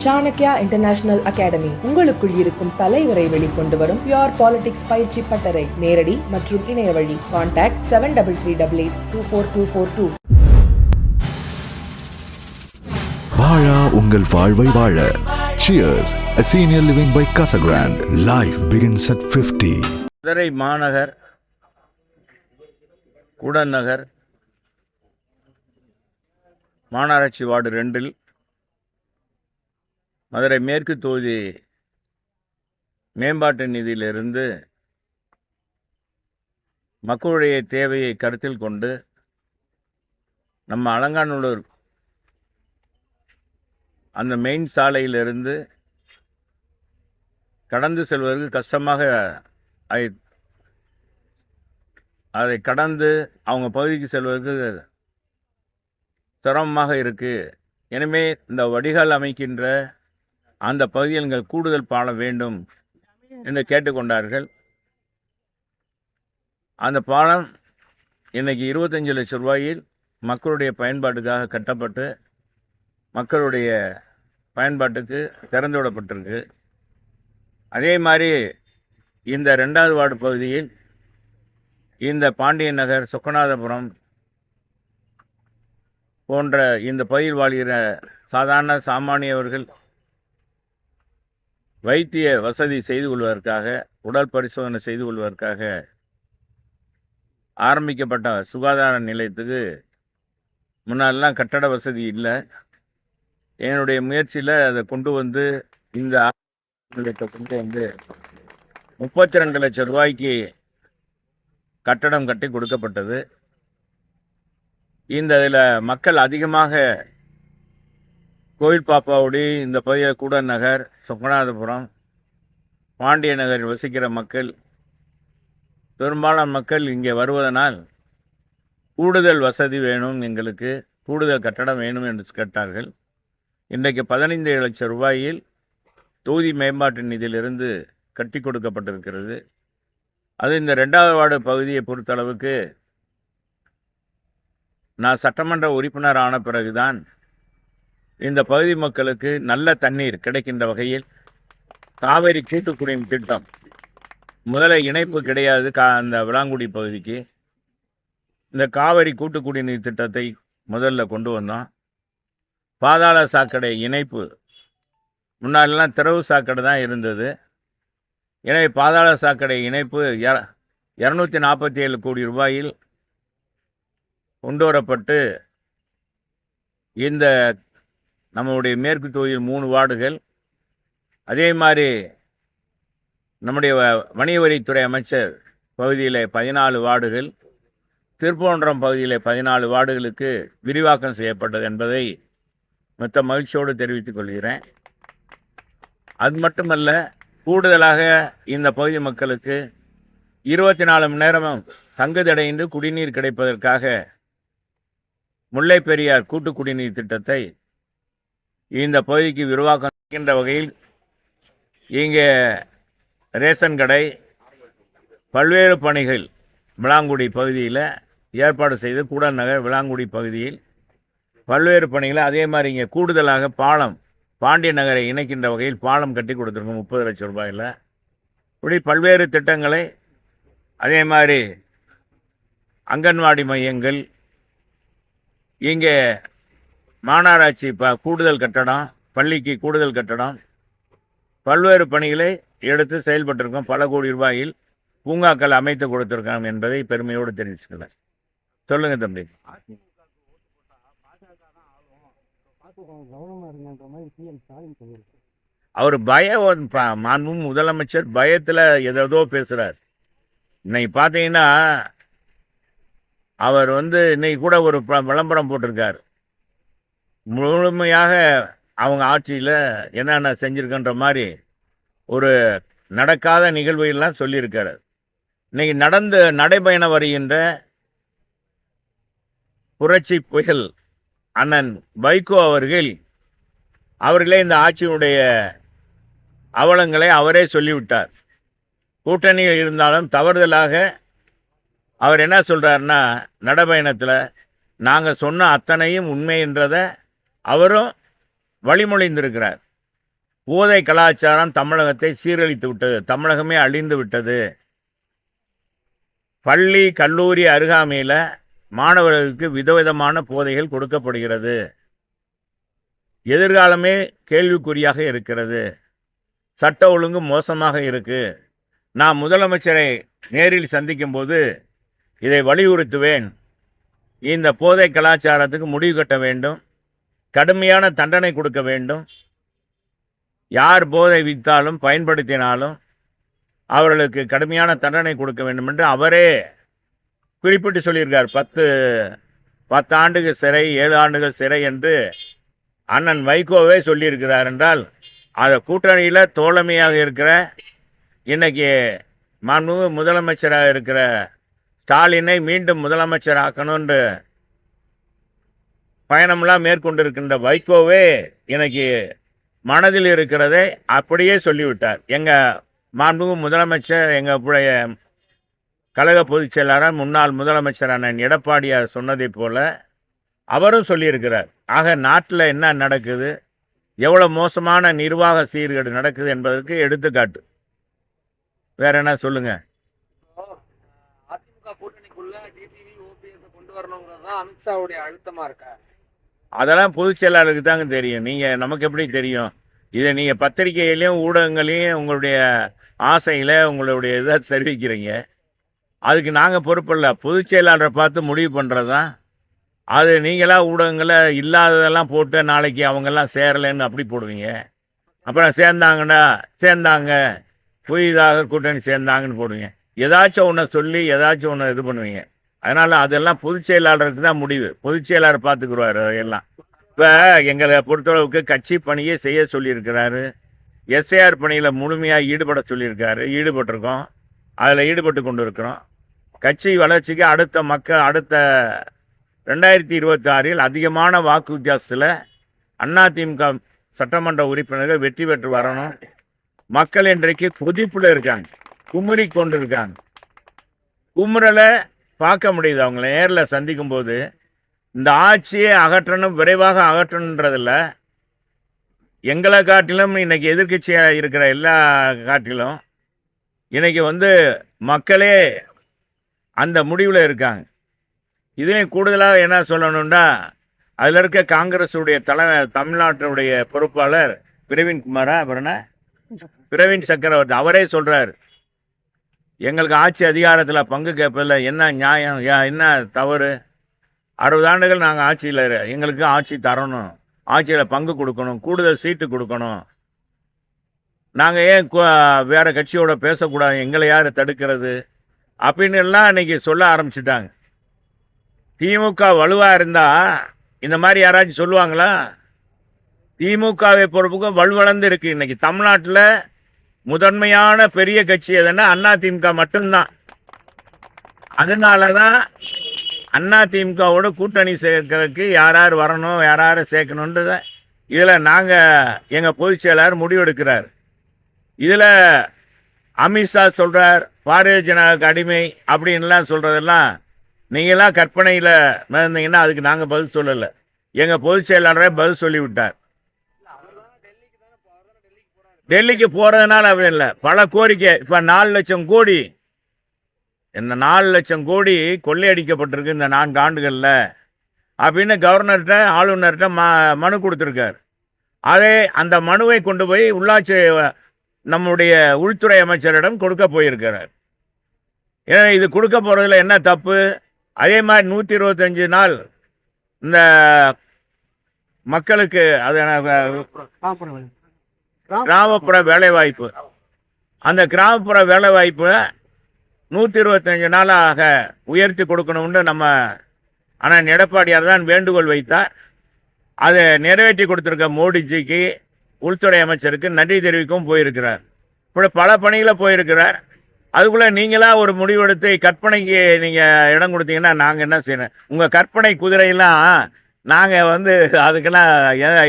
Chanakya international academy உங்களுக்குள் இருக்கும் தலைவரை வெளிக்கொண்டு வரும் பியூர் பாலிடிக்ஸ் பயிற்சி பட்டறை. நேரடி மற்றும் இணைய வழி. கான்டாக்ட் 7338824242. வாழா உங்கள் வாழ்வை வாழ. Cheers, a senior living by Casa Grande. Life begins at 50. Madurai மாநகர், கூடன் நகர், மாநகராட்சி வார்டு 2 மதுரை மேற்கு தொகுதி மேம்பாட்டு நிதியிலிருந்து மக்களுடைய தேவையை கருத்தில் கொண்டு நம்ம அலங்காநல்லூர் அந்த மெயின் சாலையிலிருந்து கடந்து செல்வதற்கு கஷ்டமாக அதை கடந்து அவங்க பகுதிக்கு செல்வதற்கு சிரமமாக இருக்குது. எனவே இந்த வடிகால் அமைக்கின்ற அந்த பகுதியில் எங்கள் கூடுதல் பாலம் வேண்டும் என்று கேட்டுக்கொண்டார்கள். அந்த பாலம் இன்றைக்கி 25 லட்சம் ரூபாயில் மக்களுடைய பயன்பாட்டுக்காக கட்டப்பட்டு மக்களுடைய பயன்பாட்டுக்கு திறந்து விடப்பட்டிருக்கு. அதே மாதிரி இந்த 2வது வார்டு பகுதியில் இந்த பாண்டியன் நகர், சொக்கநாதபுரம் போன்ற இந்த பகுதியில் வாழ்கிற சாதாரண சாமானியவர்கள் வைத்திய வசதி செய்து கொள்வதற்காக, உடல் பரிசோதனை செய்து கொள்வதற்காக ஆரம்பிக்கப்பட்ட சுகாதார நிலையத்துக்கு முன்னாடிலாம் கட்டட வசதி இல்லை. என்னுடைய முயற்சியில் அதை கொண்டு வந்து இந்த நிலையத்தை கொண்டு வந்து 32 லட்சம் ரூபாய்க்கு கட்டடம் கட்டி கொடுக்கப்பட்டது. இதில் மக்கள் அதிகமாக கோயில் பாப்பாவுடி, இந்த பகுதியில் கூடன் நகர், சொக்கநாதபுரம், பாண்டிய நகரில் வசிக்கிற மக்கள், பெரும்பாலான மக்கள் இங்கே வருவதனால் கூடுதல் வசதி வேணும், எங்களுக்கு கூடுதல் கட்டடம் வேணும் என்று கேட்டார்கள். இன்றைக்கு 15 லட்சம் ரூபாயில் தொகுதி மேம்பாட்டு நிதியிலிருந்து கட்டி கொடுக்கப்பட்டிருக்கிறது. அது இந்த 2வது வார்டு பகுதியை பொறுத்தளவுக்கு நான் சட்டமன்ற உறுப்பினர் ஆன பிறகுதான் இந்த பகுதி மக்களுக்கு நல்ல தண்ணீர் கிடைக்கின்ற வகையில் காவேரி கூட்டு குடிநீர் திட்டம், முதல்ல இணைப்பு கிடையாது அந்த விளாங்குடி பகுதிக்கு. இந்த காவேரி கூட்டு குடிநீர் திட்டத்தை முதல்ல கொண்டு வந்தோம். பாதாள சாக்கடை இணைப்பு, முன்னாடிலாம் திறவு சாக்கடை தான் இருந்தது. எனவே பாதாள சாக்கடை இணைப்பு 247 கோடி ரூபாயில் கொண்டு வரப்பட்டு இந்த நம்முடைய மேற்கு தொகுதியில் 3 வார்டுகள், அதே மாதிரி நம்முடைய வணிக வரித்துறை அமைச்சர் பகுதியில் 14 வார்டுகள், திருப்பரங்குன்றம் பகுதியில் 14 வார்டுகளுக்கு விரிவாக்கம் செய்யப்பட்டது என்பதை மொத்த மகிழ்ச்சியோடு தெரிவித்துக் கொள்கிறேன். அது மட்டுமல்ல, கூடுதலாக இந்த பகுதி மக்களுக்கு 24 மணி நேரமும் தங்குதடையின்றி குடிநீர் கிடைப்பதற்காக முல்லை பெரியார் கூட்டு குடிநீர் திட்டத்தை இந்த பகுதிக்கு விரிவாக்கம் செய்கின்ற வகையில் இங்கே ரேஷன் கடை, பல்வேறு பணிகள் விளாங்குடி பகுதியில் ஏற்பாடு செய்து, கூடன் நகர், விளாங்குடி பகுதியில் பல்வேறு பணிகளை, அதே மாதிரி இங்கே கூடுதலாக பாலம், பாண்டிய நகரை இணைக்கின்ற வகையில் பாலம் கட்டி கொடுத்துருக்கோம் 30 லட்சம் ரூபாயில். இப்படி பல்வேறு திட்டங்களை, அதே மாதிரி அங்கன்வாடி மையங்கள், இங்கே மாநகராட்சி கூடுதல் கட்டடம், பள்ளிக்கு கூடுதல் கட்டடம், பல்வேறு பணிகளை எடுத்து செயல்பட்டிருக்கோம். பல கோடி ரூபாயில் பூங்காக்கள் அமைத்து கொடுத்துருக்கோம் என்பதை பெருமையோடு தெரிவிச்சுக்கிறேன். சொல்லுங்க தம்பி. அவர் மாண்பு முதலமைச்சர் பயத்தில் ஏதோ பேசுகிறார். இன்னைக்கு பார்த்தீங்கன்னா அவர் இன்னைக்கு கூட ஒரு விளம்பரம் போட்டிருக்கார். முழுமையாக அவங்க ஆட்சியில் என்னென்ன செஞ்சுருக்கன்ற மாதிரி ஒரு நடக்காத நிகழ்வுகள்லாம் சொல்லியிருக்காரு. இன்னைக்கு நடைபயணம் வருகின்ற புரட்சி புயல் அண்ணன் வைகோ அவர்களே இந்த ஆட்சியினுடைய அவலங்களை அவரே சொல்லிவிட்டார். கூட்டணியில் இருந்தாலும் தவறுதலாக அவர் என்ன சொல்கிறாருன்னா, நடைபயணத்தில் நாங்கள் சொன்ன அத்தனையும் உண்மை என்றதை அவரும் வழிமொழிந்திருக்கிறார். போதை கலாச்சாரம் தமிழகத்தை சீரழித்து விட்டது. தமிழகமே அழிந்து விட்டது. பள்ளி கல்லூரி அருகாமையில் மாணவர்களுக்கு விதவிதமான போதைகள் கொடுக்கப்படுகிறது. எதிர்காலமே கேள்விக்குறியாக இருக்கிறது. சட்ட ஒழுங்கு மோசமாக இருக்கு. நான் முதலமைச்சரை நேரில் சந்திக்கும் போது இதை வலியுறுத்துவேன். இந்த போதை கலாச்சாரத்துக்கு முடிவு கட்ட வேண்டும். கடுமையான தண்டனை கொடுக்க வேண்டும். யார் போதை விற்றாலும் பயன்படுத்தினாலும் அவர்களுக்கு கடுமையான தண்டனை கொடுக்க வேண்டும் என்று அவரே குறிப்பிட்டு சொல்லியிருக்கார். 10 ஆண்டுகள் சிறை, 7 ஆண்டுகள் சிறை என்று அண்ணன் வைகோவே சொல்லியிருக்கிறார். என்றால் அந்த கூட்டணியில் தோழமையாக இருக்கிற இன்னைக்கு மாண்புமிகு முதலமைச்சராக இருக்கிற ஸ்டாலினை மீண்டும் முதலமைச்சர் ஆக்கணும்னு பயணம்லாம் மேற்கொண்டிருக்கின்ற வைகோவே இன்னைக்கு மனதில் இருக்கிறதை அப்படியே சொல்லிவிட்டார். எங்கள் மாண்புமிகு முதலமைச்சர், எங்களுடைய கழக பொதுச் செயலாளர் முன்னாள் முதலமைச்சர் அண்ணன் எடப்பாடியார் சொன்னதை போல அவரும் சொல்லியிருக்கிறார். ஆக நாட்டில் என்ன நடக்குது, எவ்வளோ மோசமான நிர்வாக சீர்கேடு நடக்குது என்பதற்கு எடுத்துக்காட்டு. வேற என்ன சொல்லுங்க? அதிமுக கூட்டணிக்குள்ள டிடிவி ஓபிஎஸ் கொண்டு வரணுங்கிறது தான் அமித்ஷாவுடைய அழுத்தமா இருக்கா? அதெல்லாம் பொதுச் செயலாளருக்கு தாங்க தெரியும். நீங்கள் நமக்கு எப்படி தெரியும்? இதை நீங்கள் பத்திரிகையிலையும் ஊடகங்களையும் உங்களுடைய ஆசையில் உங்களுடைய இதை தெரிவிக்கிறீங்க. அதுக்கு நாங்கள் பொறுப்பில்ல. பொதுச் செயலாளரை பார்த்து முடிவு பண்ணுறது தான். அது நீங்களாக ஊடகங்களை இல்லாததெல்லாம் போட்டு நாளைக்கு அவங்கெல்லாம் சேரலைன்னு அப்படி போடுவீங்க. அப்புறம் சேர்ந்தாங்க புதிதாக கூட்டணி சேர்ந்தாங்கன்னு போடுவீங்க. ஏதாச்சும் ஒன்றை சொல்லி ஏதாச்சும் ஒன்று இது பண்ணுவீங்க. அதனால் அதெல்லாம் பொதுச் செயலாளருக்கு தான் முடிவு. பொதுச் செயலாளர் பார்த்துக்குருவார் எல்லாம். இப்போ எங்களை பொறுத்தளவுக்கு கட்சி பணியே செய்ய சொல்லியிருக்கிறாரு. எஸ்ஐஆர் பணியில் முழுமையாக ஈடுபட சொல்லியிருக்காரு. ஈடுபட்டிருக்கோம். அதில் ஈடுபட்டு கொண்டு இருக்கிறோம். கட்சி வளர்ச்சிக்கு அடுத்த 2026 அதிகமான வாக்கு வித்தியாசத்தில் அதிமுக சட்டமன்ற உறுப்பினர்கள் வெற்றி பெற்று வரணும். மக்கள் இன்றைக்கு கொதிப்பில் இருக்காங்க, குமுறி கொண்டு இருக்காங்க. குமுறலை பார்க்க முடியுது. அவங்கள நேரில் சந்திக்கும் போது இந்த ஆட்சியை அகற்றணும், விரைவாக அகற்றணுன்றதில்ல. எங்களை காட்டிலும் இன்னைக்கு எதிர்கட்சியாக இருக்கிற எல்லா காட்டிலும் இன்னைக்கு மக்களே அந்த முடிவில் இருக்காங்க. இதுலேயும் கூடுதலாக என்ன சொல்லணும்னா, அதில் இருக்க காங்கிரஸுடைய தமிழ்நாட்டுடைய பொறுப்பாளர் பிரவீன் சக்கரவர்த்தி அவரே சொல்கிறார், எங்களுக்கு ஆட்சி அதிகாரத்தில் பங்கு கேட்பதில் என்ன நியாயம், என்ன தவறு? 60 ஆண்டுகள் நாங்கள் ஆட்சியில், எங்களுக்கு ஆட்சி தரணும், ஆட்சியில் பங்கு கொடுக்கணும், கூடுதல் சீட்டு கொடுக்கணும். நாங்கள் ஏன் வேறு கட்சியோட பேசக்கூடாது, எங்களை யார் தடுக்கிறது அப்படின்னு எல்லாம் இன்னைக்கு சொல்ல ஆரம்பிச்சிட்டாங்க. திமுக வலுவாக இருந்தால் இந்த மாதிரி யாராச்சும் சொல்லுவாங்களா? திமுகவை பொறுப்புக்கும் வலுவளர்ந்து இருக்கு. இன்னைக்கு தமிழ்நாட்டில் முதன்மையான பெரிய கட்சி எதுன்னா அதிமுக மட்டும்தான். அதனால தான் அதிமுகவோட கூட்டணி சேர்க்கறதுக்கு யார் வரணும், யார் சேர்க்கணுன்றத இதில் எங்கள் பொதுச் செயலாளர் முடிவெடுக்கிறார். இதில் அமித்ஷா சொல்கிறார் பாரதிய ஜனதாவுக்கு அடிமை அப்படின்லாம் சொல்கிறதெல்லாம் நீங்களாம் கற்பனையில் இருந்தீங்கன்னா அதுக்கு நாங்கள் பதில் சொல்லலை. எங்கள் பொதுச் செயலாளரே பதில் சொல்லிவிட்டார். டெல்லிக்கு போகிறதுனால அப்படி இல்லை, பல கோரிக்கை. இப்போ 4 லட்சம் கோடி, இந்த 4 லட்சம் கோடி கொள்ளையடிக்கப்பட்டிருக்கு இந்த 4 ஆண்டுகளில் அப்படின்னு கவர்னர்கிட்ட ஆளுநர்கிட்ட மனு கொடுத்துருக்கார். அதே அந்த மனுவை கொண்டு போய் உள்ளாட்சி நம்முடைய உள்துறை அமைச்சரிடம் கொடுக்க போயிருக்கிறார். ஏன்னா இது கொடுக்க போகிறதுல என்ன தப்பு? அதே மாதிரி 125 நாள் இந்த மக்களுக்கு அது கிராமப்புற வேலைவாய்ப்பு, அந்த கிராமப்புற வேலைவாய்ப்பை 125 நாளாக உயர்த்தி கொடுக்கணும்னு நம்ம ஆனால் எடப்பாடியார் தான் வேண்டுகோள் வைத்தார். அதை நிறைவேற்றி கொடுத்துருக்க மோடிஜிக்கு, உள்துறை அமைச்சருக்கு நன்றி தெரிவிக்கவும் போயிருக்கிறார். இப்படி பல பணிகளை போயிருக்கிறார். அதுக்குள்ளே நீங்களாக ஒரு முடிவெடுத்து கற்பனைக்கு நீங்கள் இடம் கொடுத்தீங்கன்னா நாங்கள் என்ன செய்யணும்? உங்கள் கற்பனை குதிரையெல்லாம் நாங்கள் அதுக்கெல்லாம்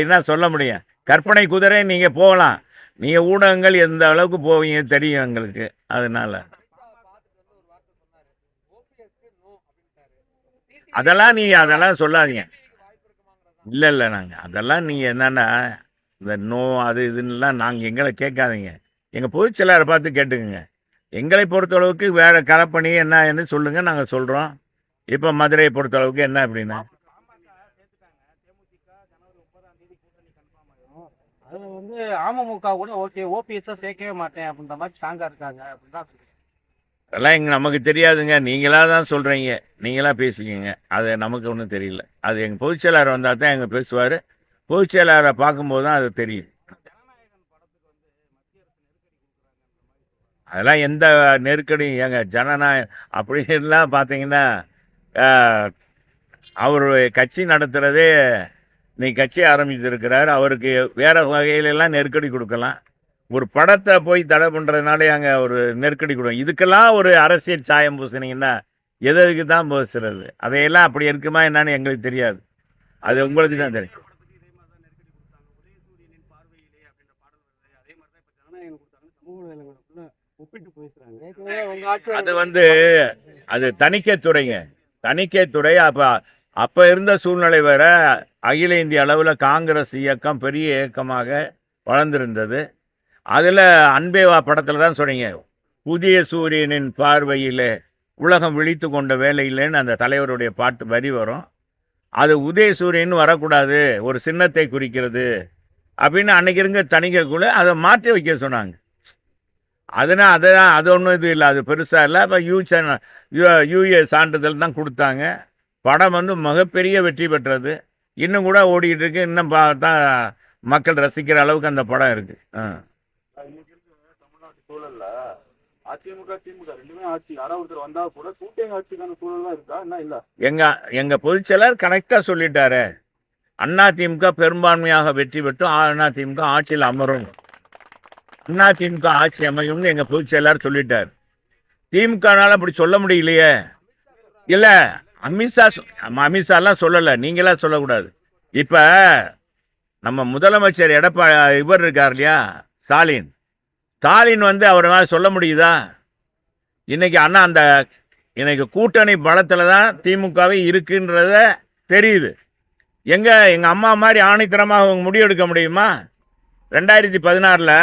என்ன சொல்ல முடியும்? கற்பனை குதிரை நீங்கள் போகலாம், நீங்கள் ஊடகங்கள் எந்த அளவுக்கு போவீங்க தெரியும் எங்களுக்கு. அதனால அதெல்லாம் சொல்லாதீங்க. இல்லை நாங்கள் அதெல்லாம் நீங்கள் என்னென்னா இந்த நோ அது இதுன்னெலாம் நாங்கள் எங்களை கேட்காதீங்க, எங்கள் பொதுச் செயலாளரை பார்த்து கேட்டுக்குங்க. எங்களை பொறுத்தளவுக்கு வேறு களப்பணி என்னன்னு சொல்லுங்கள், நாங்கள் சொல்கிறோம். இப்போ மதுரையை பொறுத்தளவுக்கு என்ன அப்படின்னா அது வந்து அமமுக கூட ஓகே ஓபிஎஸ் சேர்க்கவே மாட்டேன் அப்படின்ற மாதிரி ஸ்ட்ராங்கா இருக்காங்க அப்படின்னு தான் சொல்லுங்க. அதெல்லாம் நமக்கு தெரியாதுங்க, நீங்களாக தான் சொல்கிறீங்க, நீங்களாக பேசிக்கிங்க. அது நமக்கு ஒன்றும் தெரியல. அது எங்கள் பொதுச் செயலாளர் வந்தால் தான் எங்கள் பேசுவார். பொதுச் செயலாளரை பார்க்கும்போது தான் அது தெரியும். அதெல்லாம் எந்த நெருக்கடியும் ஏங்க ஜனநாயகம் அப்படின்லாம் பார்த்தீங்கன்னா அவர் கட்சி நடத்துகிறதே நீ கட்சி ஆரம்பித்திருக்கிறார், அவருக்கு வேறு வகையிலெல்லாம் நெருக்கடி கொடுக்கலாம். ஒரு படத்தை போய் தடை பண்ணுறதுனால அங்கே ஒரு நெருக்கடி கொடுக்கும். இதுக்கெல்லாம் ஒரு அரசியல் சாயம் பூசினீங்கன்னா எதுக்கு தான் பூசுறது? அதையெல்லாம் அப்படி இருக்குமா என்னன்னு எங்களுக்கு தெரியாது, அது உங்களுக்கு தான் தெரியும். அது வந்து அது தணிக்கைத்துறைங்க, தணிக்கைத்துறை. அப்போ இருந்த சூழ்நிலை வேற. அகில இந்திய அளவில் காங்கிரஸ் இயக்கம் பெரிய இயக்கமாக வளர்ந்திருந்தது. அதில் அன்பேவா படத்தில் தான் சொன்னீங்க, புதிய சூரியனின் பார்வையில் உலகம் விழித்து கொண்ட வேலையில்லைன்னு அந்த தலைவருடைய பாட்டு வரி வரும். அது உதய சூரியன் வரக்கூடாது, ஒரு சின்னத்தை குறிக்கிறது அப்படின்னு அன்னைக்கு இருங்க தணிக்கைக்குள்ள அதை மாற்றி வைக்க சொன்னாங்க. அதனால் அதான் அது ஒன்றும் இது இல்லை, அது பெருசாக இல்லை. அப்போ யூஏ சான்றிதழ் தான் கொடுத்தாங்க. படம் வந்து மிகப்பெரிய வெற்றி பெற்றது, இன்னும் கூட ஓடிக்கிட்டு இருக்கு. இன்னும் பார்த்தா மக்கள் ரசிக்கிற அளவுக்கு அந்த படம் இருக்கு. தமிழ்நாட்டு சூழல்ல அதிமுக திமுக ரெண்டுமே ஆட்சி, யாராவது ஒருத்தர் வந்தா கூட கூட்டணி ஆட்சிக்கான சூழல்லாம் இருக்கா என்ன? இல்ல எங்க பொதுச் செயலர் கரெக்டாக சொல்லிட்டாரு, அதிமுக பெரும்பான்மையாக வெற்றி பெற்று அதிமுக ஆட்சியில் அமரும், அதிமுக ஆட்சி அமையும்னு எங்க பொதுச் செயலர் சொல்லிட்டார். திமுகனால அப்படி சொல்ல முடியலையே. இல்ல அமித்ஷாலாம் சொல்லலை, நீங்களா சொல்லக்கூடாது. இப்ப நம்ம முதலமைச்சர் இவர் இருக்கார் இல்லையா, ஸ்டாலின் வந்து அவரால் சொல்ல முடியுதா? இன்னைக்கு அண்ணா அந்த இன்னைக்கு கூட்டணி பலத்தில் தான் திமுகவே இருக்குன்றத தெரியுது. எங்கள் அம்மா மாதிரி ஆணித்தரமாக அவங்க முடிவெடுக்க முடியுமா? 2016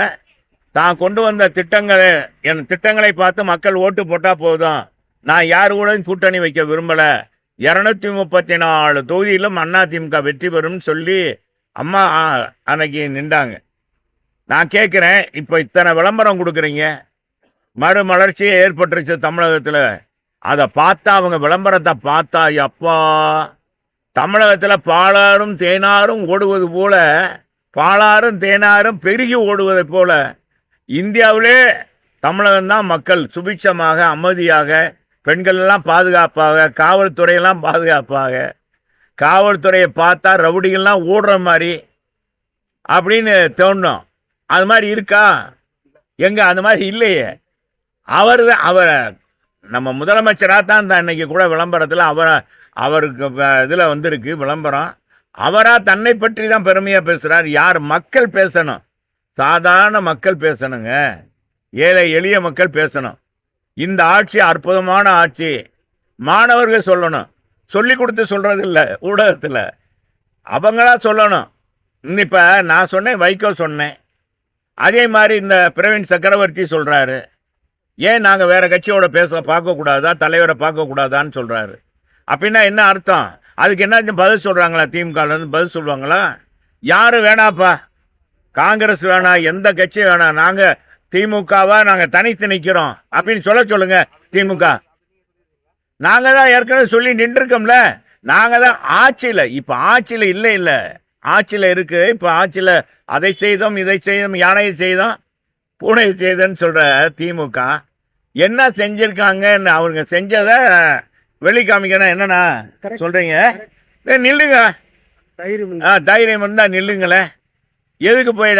தான் கொண்டு வந்த திட்டங்களை பார்த்து மக்கள் ஓட்டு போட்டால் போதும், நான் யாரு கூட கூட்டணி வைக்க விரும்பலை, 234 தொகுதியிலும் அதிமுக வெற்றி பெறும்னு சொல்லி அம்மா அன்னைக்கு நின்றாங்க. நான் கேட்குறேன், இப்போ இத்தனை விளம்பரம் கொடுக்குறீங்க, மறுமலர்ச்சியே ஏற்பட்டுருச்சு தமிழகத்தில். அதை பார்த்தா அவங்க விளம்பரத்தை பார்த்தா அப்பா தமிழகத்தில் பாலாரும் தேனாரும் ஓடுவது போல, பாலாரும் தேனாரும் பெருகி ஓடுவதை போல இந்தியாவிலே தமிழகம்தான் மக்கள் சுபிட்சமாக அமைதியாக, பெண்கள் எல்லாம் பாதுகாப்பாக, காவல்துறையெல்லாம் பாதுகாப்பாக, காவல்துறையை பார்த்தா ரவுடிகள்லாம் ஓடுற மாதிரி அப்படின்னு தோணும். அது மாதிரி இருக்கா? எங்க அந்த மாதிரி இல்லையே. அவர் நம்ம முதலமைச்சராக தான் இன்னைக்கு கூட விளம்பரத்தில் அவருக்கு இதில் வந்திருக்கு விளம்பரம். அவராக தன்னை பற்றி தான் பெருமையாக பேசுகிறார். யார்? மக்கள் பேசணும், சாதாரண மக்கள் பேசணுங்க, ஏழை எளிய மக்கள் பேசணும். இந்த ஆட்சி அற்புதமான ஆட்சி, மாணவர்கள் சொல்லணும், சொல்லி கொடுத்து சொல்கிறது இல்லை ஊடகத்தில், அவங்களா சொல்லணும். இப்போ நான் சொன்னேன், வைகோ சொன்னேன், அதே மாதிரி இந்த பிரவீன் சக்கரவர்த்தி சொல்கிறாரு, ஏன் நாங்கள் வேறு கட்சியோட பார்க்கக்கூடாதா, தலைவரை பார்க்கக்கூடாதான்னு சொல்கிறாரு. அப்படின்னா என்ன அர்த்தம்? அதுக்கு என்ன பதில் சொல்கிறாங்களா? திமுகலேருந்து பதில் சொல்லுவாங்களா? யாரும் வேணாப்பா, காங்கிரஸ் வேணாம், எந்த கட்சி வேணாம், நாங்கள் திமுகவா நாங்கள் தனித்து நிற்கிறோம் அப்படின்னு சொல்லுங்க. திமுக நாங்கள் தான் ஏற்கனவே சொல்லி நின்றுருக்கோம்ல, நாங்கள் தான் ஆட்சியில், இப்போ ஆட்சியில் இல்லை ஆட்சியில் இருக்கு. இப்போ ஆட்சியில் அதை செய்தோம், இதை செய்தோம், யானையை செய்தோம், பூனையை செய்தோன்னு சொல்கிற திமுக என்ன செஞ்சுருக்காங்கன்னு அவங்க செஞ்சதை வெளிக்காமிக்கணும். என்னண்ணா சொல்கிறீங்க? நில்லுங்க, தைரியம் இருந்தால் நில்லுங்களேன். எதுக்கு போய்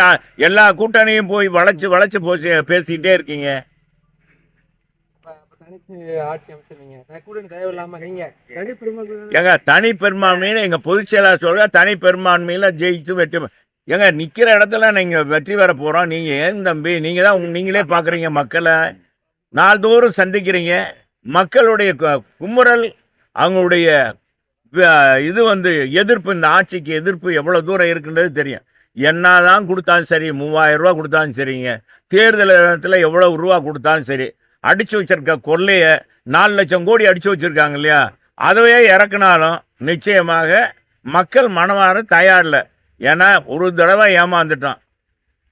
எல்லா கூட்டணியும் போய் வளைச்சு பேசிக்கிட்டே இருக்கீங்க? எங்க தனி பெரும்பான்மையில எங்க பொதுச் செயலாளர் சொல்ற, தனி பெரும்பான்மையில ஜெயிச்சு வெற்றி. எங்க நிக்கிற இடத்துல நீங்க வெற்றி பெற போறோம். நீங்க ஏன் தம்பி, நீங்க தான் நீங்களே பாக்குறீங்க, மக்களை நாள்தோறும் சந்திக்கிறீங்க. மக்களுடைய குமுறல், அவங்களுடைய இது வந்து எதிர்ப்பு, இந்த ஆட்சிக்கு எதிர்ப்பு எவ்வளவு தூரம் இருக்குன்றது தெரியும். என்னதான் கொடுத்தாலும் சரி, 3000 ரூபா கொடுத்தாலும் சரிங்க, தேர்தல் நேரத்தில் எவ்வளோ ரூபா கொடுத்தாலும் சரி, அடிச்சு வச்சிருக்க கொள்ளையை 4 லட்சம் கோடி அடிச்சு வச்சிருக்காங்க இல்லையா, அதுவே இறக்குனாலும் நிச்சயமாக மக்கள் மனமாற தயாரில்லை. ஏன்னா ஒரு தடவை ஏமாந்துட்டான்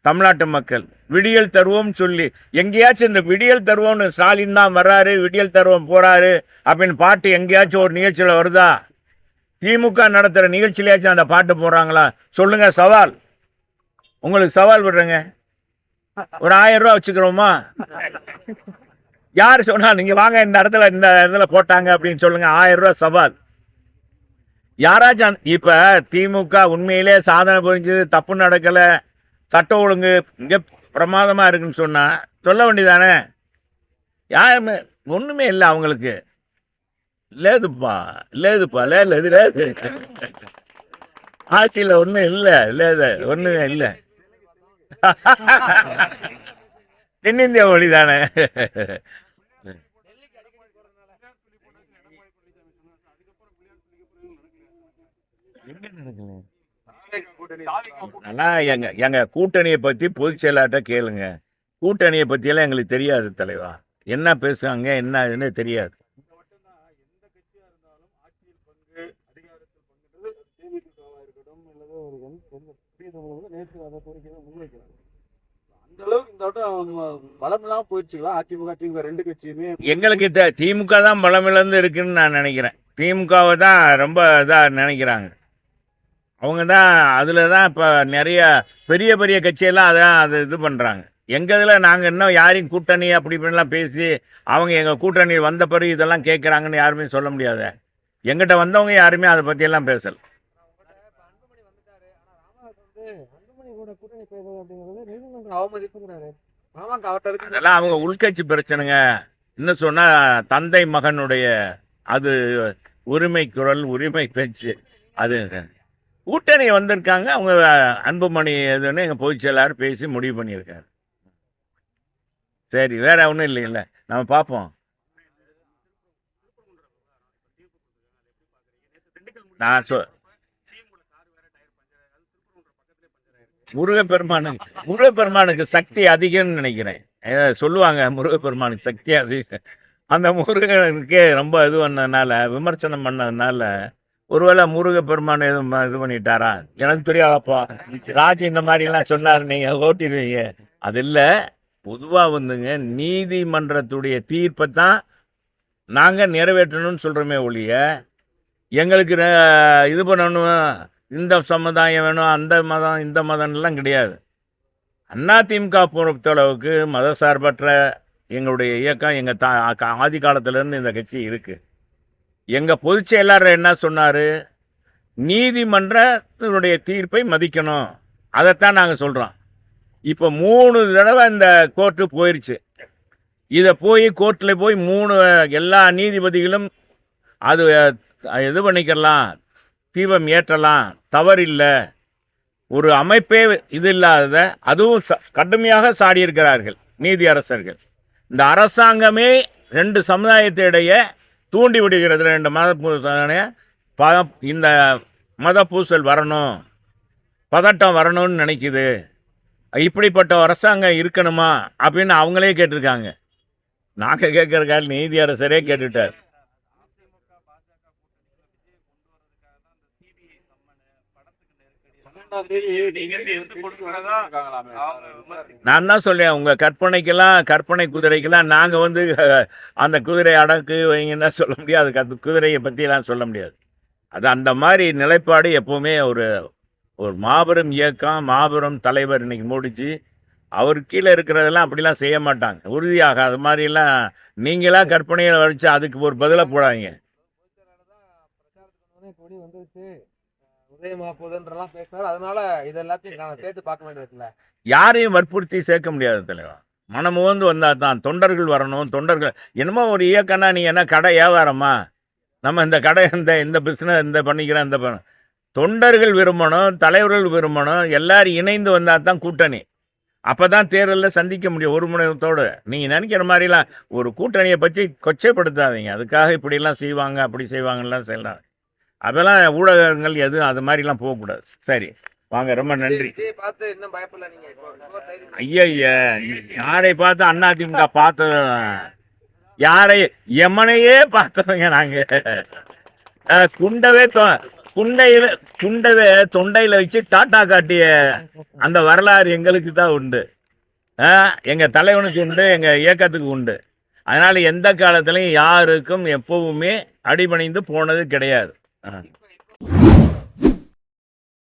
தமிழ்நாட்டு மக்கள். விடியல் தருவோம் சொல்லி எங்கேயாச்சும் இந்த விடியல் தருவோம்னு ஸ்டாலின் தான் வர்றாரு, விடியல் தருவோம் போறாரு அப்படின்னு பாட்டு எங்கேயாச்சும் ஒரு நிகழ்ச்சியில் வருதா? திமுக நடத்துகிற நிகழ்ச்சியிலேயாச்சும் அந்த பாட்டு போடுறாங்களா? சொல்லுங்க, சவால், உங்களுக்கு சவால் விடுறேங்க. ஒரு 1000 ரூபா வச்சுக்கிறோமா? யார் சொன்னா நீங்க வாங்க இந்த இடத்துல போட்டாங்க அப்படின்னு சொல்லுங்க. 1000 ரூபா சவால். யாராச்சும் இப்ப திமுக உண்மையிலே சாதனை புரிஞ்சது, தப்பு நடக்கல, சட்ட ஒழுங்கு இங்க பிரமாதமா இருக்குன்னு சொன்னா சொல்ல வேண்டியதானே? யாருமே ஒண்ணுமே இல்லை அவங்களுக்கு. லேதுப்பா லேது ஆட்சியில் ஒன்றும் இல்லை, லேது ஒண்ணுமே இல்லை. தென்னிந்திய மொழி தானே. ஆனால் எங்க கூட்டணியை பற்றி பொதுச் செயலாட்ட கேளுங்க. கூட்டணியை பற்றியெல்லாம் எங்களுக்கு தெரியாது தலைவா. என்ன பேசுவாங்க என்ன இதுன்னு தெரியாது. எங்களுக்கு திமுக தான் பலமிழந்து இருக்குன்னு நான் நினைக்கிறேன். திமுகவை தான் ரொம்ப இதாக நினைக்கிறாங்க. அவங்க தான் அதில் தான் இப்போ நிறைய பெரிய பெரிய கட்சியெல்லாம் அதான் அது இது பண்ணுறாங்க. எங்கள் இதில் நாங்கள் இன்னும் யாரையும் கூட்டணி அப்படி இப்படிலாம் பேசி அவங்க எங்கள் கூட்டணி வந்த பிறகு இதெல்லாம் கேட்குறாங்கன்னு யாருமே சொல்ல முடியாது. எங்கிட்ட வந்தவங்க யாருமே அதை பற்றியெல்லாம் பேசலை. அதெல்லாம் அவங்க உள்கட்சி பிரச்சனைங்க. இன்னும் சொன்னால் தந்தை மகனுடைய அது உரிமை குரல், உரிமை பேச்சு. அது கூட்டணி வந்திருக்காங்க. அவங்க அன்புமணி எதுன்னு எங்கள் பொதுச் செயலாளர் பேசி முடிவு பண்ணியிருக்காரு. சரி, வேற ஒன்றும் இல்லைல்ல, நம்ம பார்ப்போம். நான் முருகப்பெருமானுக்கு சக்தி அதிகம்னு நினைக்கிறேன். சொல்லுவாங்க முருகப்பெருமானுக்கு சக்தி அதிகம். அந்த முருகனுக்கே ரொம்ப இது பண்ணதுனால, விமர்சனம் பண்ணதுனால, ஒருவேளை முருகப்பெருமான் எதுவும் இது பண்ணிட்டாரா எனக்கு தெரியாதப்பா. ராஜ் இந்த மாதிரிலாம் சொன்னார், நீங்கள் ஓட்டிடுவீங்க. அது இல்லை, பொதுவாக வந்துங்க நீதிமன்றத்துடைய தீர்ப்பை தான் நாங்கள் நிறைவேற்றணும்னு சொல்கிறோமே ஒழிய, எங்களுக்கு இது பண்ணணும், இந்த சமுதாயம் வேணும், அந்த மதம் இந்த மதம்லாம் கிடையாது. அதிமுக பொறுத்தளவுக்கு மதசார்பற்ற எங்களுடைய இயக்கம் எங்கள் ஆதி காலத்திலேருந்து இந்த கட்சி இருக்குது. எங்கள் பொதுச் செயலாளர் என்ன சொன்னார்? நீதிமன்றத்தினுடைய தீர்ப்பை மதிக்கணும். அதைத்தான் நாங்கள் சொல்கிறோம். இப்போ 3 தடவை இந்த கோர்ட்டு போயிடுச்சு. இதை கோர்ட்டில் போய் 3 எல்லா நீதிபதிகளும் அது இது பண்ணிக்கலாம், தீபம் ஏற்றலாம், தவறில்லை. ஒரு அமைப்பே இது இல்லாததை அதுவும் கடுமையாக சாடியிருக்கிறார்கள் நீதி அரசர்கள். இந்த அரசாங்கமே 2 சமுதாயத்திடையே தூண்டி விடுகிறது. 2 மத பூசல், இந்த மத பூசல் வரணும், பதட்டம் வரணும்னு நினைக்குது. இப்படிப்பட்ட அரசாங்கம் இருக்கணுமா அப்படின்னு அவங்களே கேட்டிருக்காங்க. நாங்கள் கேட்கறக்கால் நீதி அரசரே கேட்டுட்டார். நான் தான் சொல்லேன், உங்கள் கற்பனை குதிரைக்கெல்லாம் நாங்கள் வந்து அந்த குதிரை அடக்கு வைங்கன்னா சொல்ல முடியாது. அந்த குதிரையை பற்றியெல்லாம் சொல்ல முடியாது. அது அந்த மாதிரி நிலைப்பாடு எப்போவுமே ஒரு மாபெரும் இயக்கம், மாபெரும் தலைவர் இன்னைக்கு முடிச்சு அவர் கீழே இருக்கிறதெல்லாம் அப்படிலாம் செய்ய மாட்டாங்க. உறுதியாக அது மாதிரிலாம் நீங்களா கற்பனையில் வச்சு அதுக்கு ஒரு பதிலாக போடாதீங்க. யாரையும் வற்புறுத்தி சேர்க்க முடியாது தலைவா. மனமுவந்து வந்தால் தான் தொண்டர்கள் வரணும். தொண்டர்கள் என்னமோ ஒரு இயக்கம்னா நீ என்ன கடை வியாபாரமா? நம்ம இந்த கடை இந்த பிஸ்னஸ் இந்த பண்ணிக்கிறோம், இந்த தொண்டர்கள் விரும்பணும், தலைவர்கள் விரும்பணும், எல்லாரும் இணைந்து வந்தால் தான் கூட்டணி. அப்போ தான் தேர்தலில் சந்திக்க முடியும் ஒரு முனையத்தோடு. நீங்கள் நினைக்கிற மாதிரிலாம் ஒரு கூட்டணியை பற்றி கொச்சைப்படுத்தாதீங்க. அதுக்காக இப்படிலாம் செய்வாங்க அப்படி செய்வாங்கலாம் செய்யலாம். அதெல்லாம் ஊடகங்கள் எதுவும் அது மாதிரிலாம் போகக்கூடாது. சரி, வாங்க, ரொம்ப நன்றி. விஜய் பார்த்து இன்னும் பயப்படல நீங்க இப்போ தைரியம் ஐயா, யாரை பார்த்து அதிமுக பார்த்தது? யாரை? எமனையே பார்த்தவங்க நாங்க. குண்டவே தொண்டையில வச்சு டாட்டா காட்டிய அந்த வரலாறு எங்களுக்கு தான் உண்டு. எங்க தலைவனுக்கு உண்டு, எங்க இயக்கத்துக்கு உண்டு. அதனால எந்த காலத்திலையும் யாருக்கும் எப்பவுமே அடிபணிந்து போனது கிடையாது.